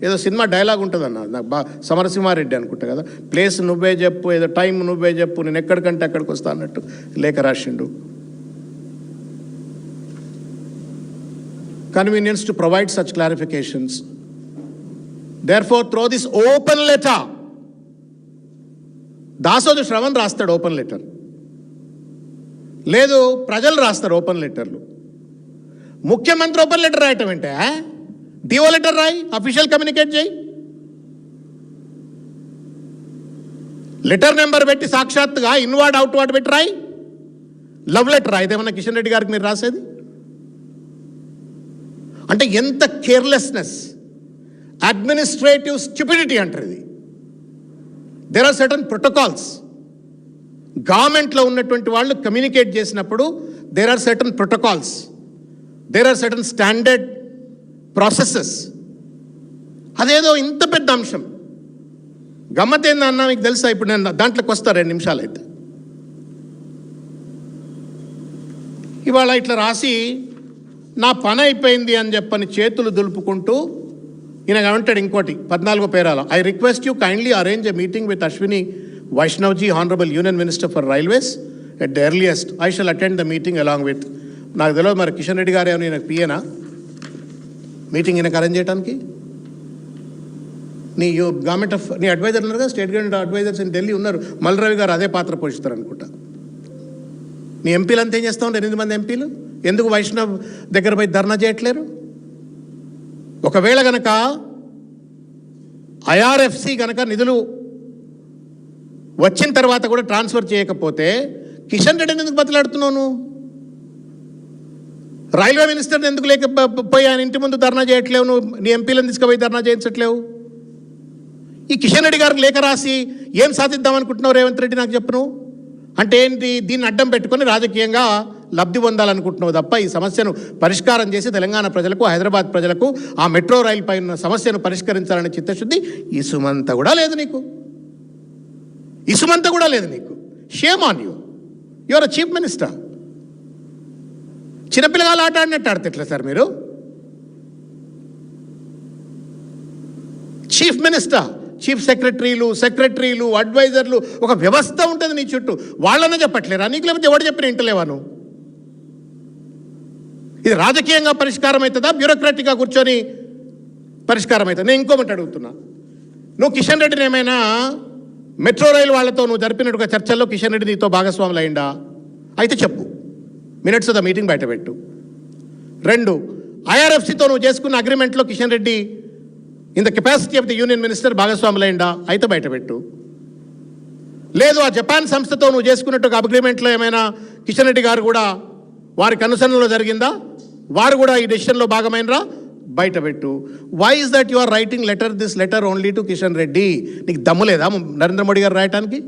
ఏదో cinema dialogue ఉంటుందన్న, నాకు సమరసింహారెడ్డి అనుకుంటా కదా, ప్లేస్ నువ్వే చెప్పు, ఏదో టైం నువ్వే చెప్పు, నేను ఎక్కడికంటే అక్కడికి వస్తా అన్నట్టు లేఖ రాసిండు. Convenience to provide such clarifications. Therefore, throw this open letter. Dasoju Shravan రాస్తాడు ఓపెన్ లెటర్, లేదు ప్రజలు రాస్తారు ఓపెన్ లెటర్లు. ముఖ్యమంత్రి ఓపెన్ లెటర్ రాయటం ఏంటే? డిఓ లెటర్ రాయి, అఫీషియల్ కమ్యూనికేట్ చేయి, లెటర్ నెంబర్ పెట్టి సాక్షాత్తుగా ఇన్వార్డ్ అవుట్వార్డ్ పెట్టి రాయి, లవ్ లెటర్ రాయి. ఇదేమన్నా కిషన్ రెడ్డి గారికి మీరు రాసేది? అంటే ఎంత కేర్లెస్నెస్, అడ్మినిస్ట్రేటివ్ స్టూపిడిటీ అంటారు ఇది. There are certain protocols. గవర్నమెంట్లో ఉన్నటువంటి వాళ్ళు కమ్యూనికేట్ చేసినప్పుడు there are certain protocols, there are certain standard processes. అదేదో ఇంత పెద్ద అంశం గమ్మత్ ఏందన్నా మీకు తెలుసా? ఇప్పుడు నేను దాంట్లోకి వస్తా 2 నిమిషాలు అయితే. ఇవాళ ఇట్లా రాసి నా పని అయిపోయింది అని చెప్పని చేతులు దులుపుకుంటూ ఈయన అంటాడు ఇంకోటి 14వ పేరాలో, I request you kindly arrange a meeting with Ashwini Vaishnavji, honourable union minister for railways at the earliest. I shall attend the meeting along with. నాకు తెలియదు మరి కిషన్ రెడ్డి గారు ఏమైనా ఈయనకు పియేనా మీటింగ్ ఈయనకు అరేంజ్ చేయడానికి? నీ గవర్నమెంట్ ఆఫ్ నీ అడ్వైజర్ ఉన్నారు కదా, state government advisers in Delhi ఉన్నారు, మల్రవి గారు అదే పాత్ర పోషిస్తారు అనుకుంటా. నీ ఎంపీలు అంతా ఏం చేస్తూ ఉంటారు? 8 మంది ఎంపీలు ఎందుకు వైష్ణవ్ దగ్గర పోయి ధర్నా చేయట్లేరు? ఒకవేళ గనక ఐఆర్ఎఫ్సి గనక నిధులు వచ్చిన తర్వాత కూడా ట్రాన్స్ఫర్ చేయకపోతే కిషన్ రెడ్డిని ఎందుకు బతలాడుతున్నావు? రైల్వే మినిస్టర్ని ఎందుకు లేకపోయి ఆయన ఇంటి ముందు ధర్నా చేయట్లేవు? నువ్వు నీ ఎంపీలను తీసుకుపోయి ధర్నా చేయించట్లేవు? ఈ కిషన్ రెడ్డి గారికి లేఖ రాసి ఏం సాధిద్దాం అనుకుంటున్నావు రేవంత్ రెడ్డి నాకు చెప్పు నువ్వు? అంటే ఏంటి? దీన్ని అడ్డం పెట్టుకొని రాజకీయంగా లబ్ధి పొందాలనుకుంటున్నావు తప్ప ఈ సమస్యను పరిష్కారం చేసి తెలంగాణ ప్రజలకు, హైదరాబాద్ ప్రజలకు ఆ మెట్రో రైలు పైన సమస్యను పరిష్కరించాలనే చిత్తశుద్ధి ఇసుమంత కూడా లేదు నీకు. ఇసుమంత కూడా లేదు నీకు. Shame on you. You are a chief minister. చిన్నపిల్లగాలు ఆట ఆడినట్టు ఆడితే ఎట్లా సార్ మీరు? చీఫ్ మినిస్టర్, చీఫ్ సెక్రటరీలు, అడ్వైజర్లు, ఒక వ్యవస్థ ఉంటుంది నీ చుట్టూ. వాళ్ళనే చెప్పట్లేరా నీకు? లేకపోతే ఎవడు చెప్పిన ఇంటలేవా నువ్వు? ఇది రాజకీయంగా పరిష్కారం అవుతుందా, బ్యూరోక్రాటిక్గా కూర్చొని పరిష్కారం అవుతుంది? నేను ఇంకోటి అడుగుతున్నా, నువ్వు కిషన్ రెడ్డిని ఏమైనా మెట్రో రైలు వాళ్ళతో నువ్వు జరిపినట్టుగా చర్చల్లో కిషన్ రెడ్డి నీతో భాగస్వాములు అయిందా? అయితే చెప్పు, మినిట్స్ ఆఫ్ ద మీటింగ్ బయటపెట్టు. 2, ఐఆర్ఎఫ్సితో నువ్వు చేసుకున్న అగ్రిమెంట్లో Kishan Reddy in the capacity of the union minister భాగస్వాములైందా? అయితే బయటపెట్టు. లేదు ఆ జపాన్ సంస్థతో నువ్వు చేసుకున్నట్టు అగ్రిమెంట్లో ఏమైనా కిషన్ రెడ్డి గారు కూడా వారికి అనుసరణలో జరిగిందా? వారు కూడా ఈ డెసిషన్లో భాగమైనరా? బయటపెట్టు. Why is that you are writing this letter only to Kishan Reddy? నీకు దమ్ము లేదా నరేంద్ర మోడీ గారు రాయటానికి?